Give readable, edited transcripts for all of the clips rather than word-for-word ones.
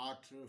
8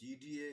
GDA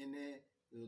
NA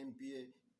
MPA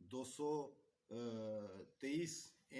223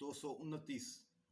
229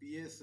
PS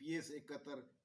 PS 71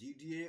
GDA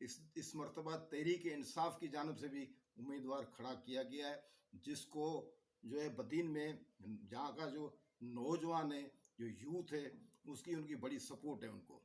اس مرتبہ تحریک انصاف کی جانب سے بھی امیدوار کھڑا کیا گیا ہے، جس کو جو ہے بدین میں جہاں کا جو نوجوان ہے، جو یوتھ ہے، ان کی بڑی سپورٹ ہے ان کو.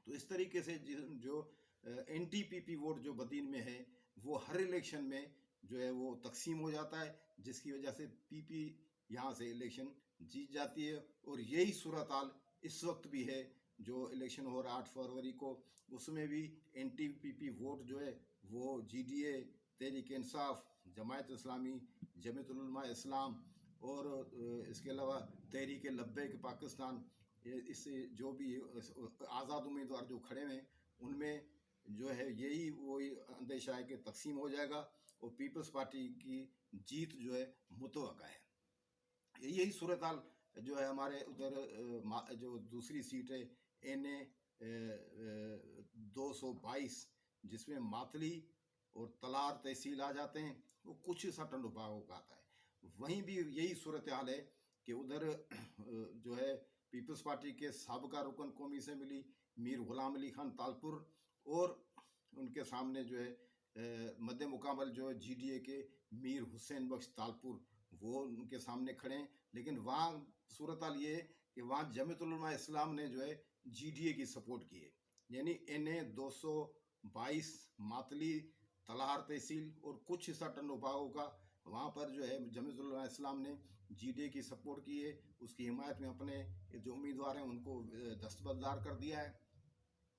تو اس طریقے سے جو N T P P vote جو بدین میں ہے وہ ہر الیکشن میں جو ہے وہ تقسیم ہو جاتا ہے، جس کی وجہ سے پی پی یہاں سے الیکشن جیت جاتی ہے. اور یہی صورتحال اس وقت بھی ہے جو الیکشن ہو رہا 8 فروری کو، اس میں بھی N T P P vote جو ہے وہ G D A, Tehreek Insaf, Jamaat Islami, جمعیت العلماء اسلام اور اس کے علاوہ تحریک لبیک پاکستان، اس جو بھی آزاد امیدوار جو کھڑے ہیں ان میں جو ہے یہی وہی اندیشہ ہے کہ تقسیم ہو جائے گا اور پیپلز پارٹی کی جیت جو ہے متوقع ہے. یہی صورتحال جو ہے ہمارے ادھر جو دوسری سیٹ ہے این اے 222، جس میں ماتلی اور تلار تحصیل آ جاتے ہیں، وہ کچھ حصہ ٹنڈو باغوں کا آتا ہے. وہیں بھی یہی صورتحال ہے کہ ادھر جو ہے پیپلز پارٹی کے سابقہ رکن قومی اسمبلی میر غلام علی خان تالپور اور ان کے سامنے جو ہے مد مقابل جو جی ڈی اے کے میر حسین بخش تالپور، وہ ان کے سامنے کھڑے ہیں. لیکن وہاں صورتحال یہ ہے کہ وہاں جمعیت العلماء اسلام نے جو ہے جی ڈی اے کی سپورٹ کی ہے، یعنی این اے 222 ماتلی تلہار تحصیل اور کچھ حصہ ٹنڈو باغوں کا، وہاں پر جو ہے جمعیت العلماء اسلام نے جی ڈی اے کی سپورٹ کی ہے. اس کی حمایت میں اپنے جو امیدوار ہیں ان کو دستبردار کر دیا ہے.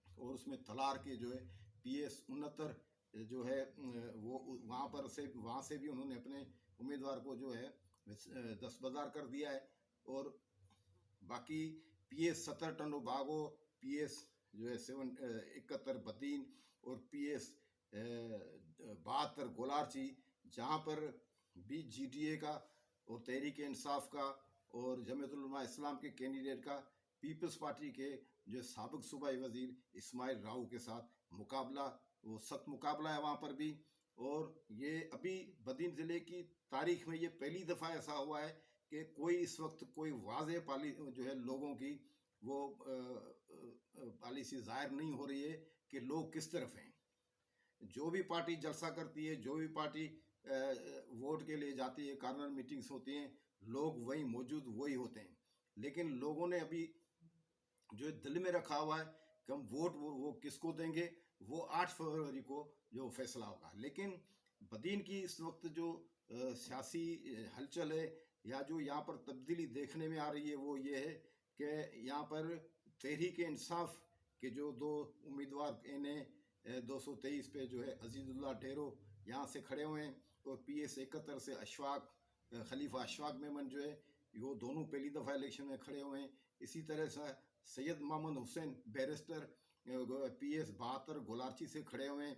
اور اس میں تلار کے جو ہے پی ایس 69 جو ہے وہ وہاں سے بھی انہوں نے اپنے امیدوار کو جو ہے دستبردار کر دیا ہے. اور باقی پی ایس 70 ٹنڈو باغو، پی ایس جو ہے 71 بدین اور پی ایس 72 گولارچی، جہاں پر بھی جی ڈی اے کا اور تحریک انصاف کا اور جمعیت العلماء اسلام کے کینڈیڈیٹ کا پیپلز پارٹی کے جو سابق صوبائی وزیر اسماعیل راؤ کے ساتھ مقابلہ، وہ سخت مقابلہ ہے وہاں پر بھی. اور یہ ابھی بدین ضلع کی تاریخ میں یہ پہلی دفعہ ایسا ہوا ہے کہ کوئی اس وقت کوئی واضح جو ہے لوگوں کی وہ پالیسی ظاہر نہیں ہو رہی ہے کہ لوگ کس طرف ہیں. جو بھی پارٹی جلسہ کرتی ہے، جو بھی پارٹی ووٹ کے لیے جاتی ہے، کارنر میٹنگز ہوتی ہیں، لوگ وہیں موجود وہی ہوتے ہیں. لیکن لوگوں نے ابھی جو دل میں رکھا ہوا ہے کہ ہم ووٹ وہ کس کو دیں گے، وہ 8 فروری کو جو فیصلہ ہوگا. لیکن بدین کی اس وقت جو سیاسی ہلچل ہے یا جو یہاں پر تبدیلی دیکھنے میں آ رہی ہے وہ یہ ہے کہ یہاں پر تحریک انصاف کے جو 2 امیدوار این اے 223 پہ جو ہے عزیز اللہ ڈھیرو یہاں سے کھڑے ہوئے ہیں، اور پی ایس 71 سے خلیفہ اشفاق میمن جو ہے وہ دونوں پہلی دفعہ الیکشن میں کھڑے ہوئے ہیں. اسی طرح سے سید محمد حسین بیرسٹر پی ایس 72 گولارچی سے کھڑے ہوئے ہیں.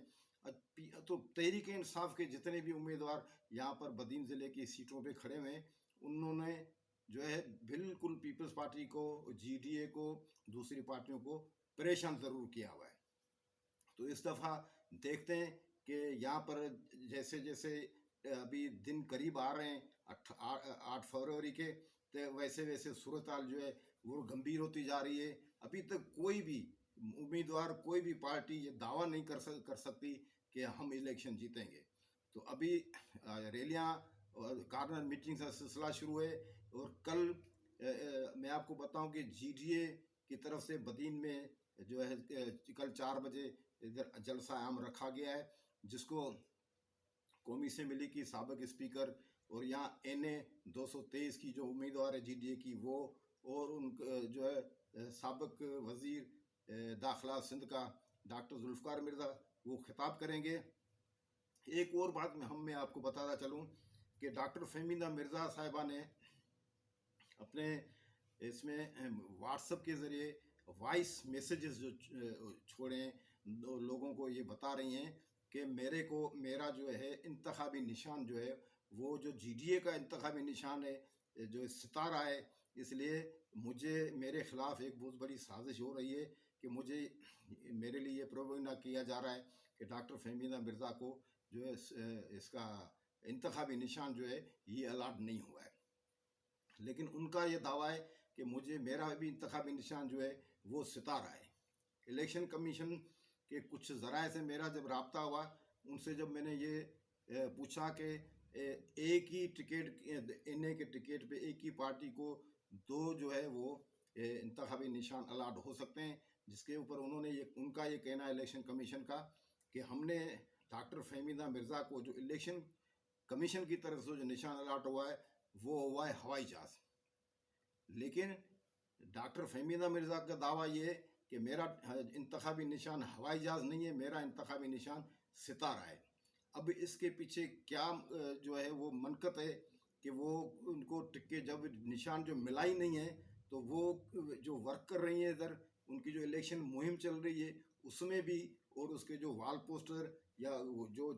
تو تحریک انصاف کے جتنے بھی امیدوار یہاں پر بدین ضلع کی سیٹوں پہ کھڑے ہوئے ہیں، انہوں نے جو ہے بالکل پیپلز پارٹی کو، جی ڈی اے کو، دوسری پارٹیوں کو پریشان ضرور کیا ہوا ہے. تو اس دفعہ دیکھتے ہیں کہ یہاں پر جیسے جیسے ابھی دن قریب آ رہے ہیں 8 فروری کے، تو ویسے ویسے صورتحال جو ہے وہ گمبھیر ہوتی جا رہی ہے. ابھی تک کوئی بھی امیدوار، کوئی بھی پارٹی یہ دعویٰ نہیں کر سکتی کہ ہم الیکشن جیتیں گے. تو ابھی ریلیاں اور کارنر میٹنگ کا سلسلہ شروع ہے. اور کل میں آپ کو بتاؤں کہ جی ڈی اے کی طرف سے بدین میں جو ہے کل 4 بجے ادھر جلسہ عام رکھا گیا ہے، جس کو قومی اسمبلی کی سابق اسپیکر اور یہاں این اے 223 کی جو امیدوار ہے جی ڈی اے کی وہ، اور ان جو ہے سابق وزیر داخلہ سندھ کا ڈاکٹر ذوالفقار مرزا وہ خطاب کریں گے. ایک اور بات میں آپ کو بتاتا چلوں کہ ڈاکٹر فہمیدہ مرزا صاحبہ نے اپنے اس میں واٹس اپ کے ذریعے وائس میسیجز جو چھوڑے ہیں، لوگوں کو یہ بتا رہی ہیں کہ میرا جو ہے انتخابی نشان جو ہے وہ جو جی ڈی اے کا انتخابی نشان ہے جو ستارہ ہے، اس لیے میرے خلاف ایک بہت بڑی سازش ہو رہی ہے کہ میرے لیے یہ پروپیگنڈا کیا جا رہا ہے کہ ڈاکٹر فہمیدہ مرزا کو جو ہے اس کا انتخابی نشان جو ہے یہ الاٹ نہیں ہوا ہے. لیکن ان کا یہ دعویٰ ہے کہ میرا بھی انتخابی نشان جو ہے وہ ستارہ ہے. الیکشن کمیشن کہ کچھ ذرائع سے میرا جب رابطہ ہوا، ان سے جب میں نے یہ پوچھا کہ ایک ہی ٹکٹ این اے کے ٹکٹ پہ ایک ہی پارٹی کو دو جو ہے وہ انتخابی نشان الاٹ ہو سکتے ہیں، جس کے اوپر انہوں نے ان کا یہ کہنا ہے الیکشن کمیشن کا کہ ہم نے ڈاکٹر فہمیدہ مرزا کو جو الیکشن کمیشن کی طرف سے جو نشان الاٹ ہوا ہے وہ ہوا ہے ہوائی جہاز، لیکن ڈاکٹر فہمیدہ مرزا کا دعویٰ یہ ہے کہ میرا انتخابی نشان ہوائی جہاز نہیں ہے، میرا انتخابی نشان ستارہ ہے۔ اب اس کے پیچھے کیا جو ہے وہ منطق ہے کہ وہ ان کو ٹکے جب نشان جو ملا ہی نہیں ہے تو وہ جو ورک کر رہی ہیں ادھر ان کی جو الیکشن مہم چل رہی ہے اس میں بھی، اور اس کے جو وال پوسٹر یا جو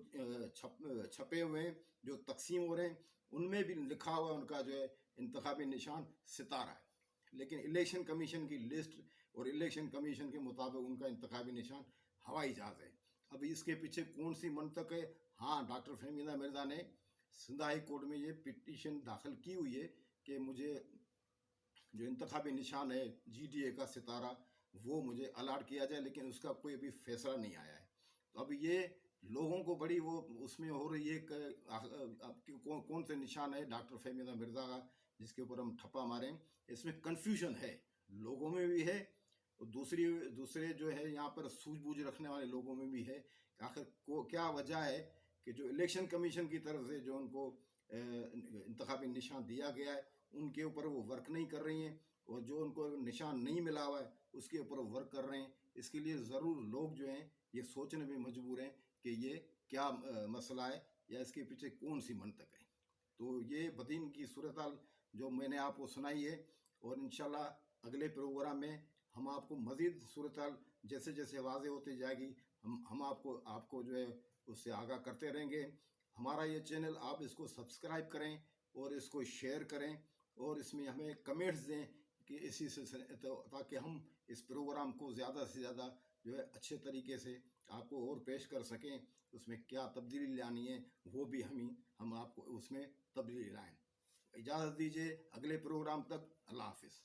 چھپے ہوئے ہیں جو تقسیم ہو رہے ہیں ان میں بھی لکھا ہوا ہے ان کا جو ہے انتخابی نشان ستارہ ہے، لیکن الیکشن کمیشن کی لسٹ اور الیکشن کمیشن کے مطابق ان کا انتخابی نشان ہوائی جہاز ہے۔ اب اس کے پیچھے کون سی منطق ہے؟ ہاں، ڈاکٹر فہمیدہ مرزا نے سندھ ہائی کورٹ میں یہ پٹیشن داخل کی ہوئی ہے کہ مجھے جو انتخابی نشان ہے جی ڈی اے کا ستارہ وہ مجھے الاٹ کیا جائے، لیکن اس کا کوئی ابھی فیصلہ نہیں آیا ہے۔ تو اب یہ لوگوں کو بڑی وہ اس میں ہو رہی ہے کہ کون سے نشان ہے ڈاکٹر فہمیدہ مرزا کا جس کے اوپر ہم ٹھپا ماریں، اس میں کنفیوژن ہے، لوگوں میں بھی ہے، اور دوسرے جو ہے یہاں پر سوجھ بوجھ رکھنے والے لوگوں میں بھی ہے کہ آخر کیا وجہ ہے کہ جو الیکشن کمیشن کی طرف سے جو ان کو انتخابی نشان دیا گیا ہے ان کے اوپر وہ ورک نہیں کر رہی ہیں، اور جو ان کو نشان نہیں ملا ہوا ہے اس کے اوپر ورک کر رہے ہیں۔ اس کے لیے ضرور لوگ جو ہیں یہ سوچنے میں مجبور ہیں کہ یہ کیا مسئلہ ہے یا اس کے پیچھے کون سی منطق ہے۔ تو یہ بدین کی صورتحال جو میں نے آپ کو سنائی ہے، اور انشاءاللہ اگلے پروگرام میں ہم آپ کو مزید صورتحال جیسے جیسے واضح ہوتی جائے گی ہم آپ کو جو ہے اس سے آگاہ کرتے رہیں گے۔ ہمارا یہ چینل آپ اس کو سبسکرائب کریں اور اس کو شیئر کریں اور اس میں ہمیں کمنٹس دیں کہ اسی سے تاکہ ہم اس پروگرام کو زیادہ سے زیادہ جو ہے اچھے طریقے سے آپ کو اور پیش کر سکیں، اس میں کیا تبدیلی لانی ہے وہ بھی ہم آپ کو اس میں تبدیلی لائیں۔ اجازت دیجیے، اگلے پروگرام تک اللہ حافظ۔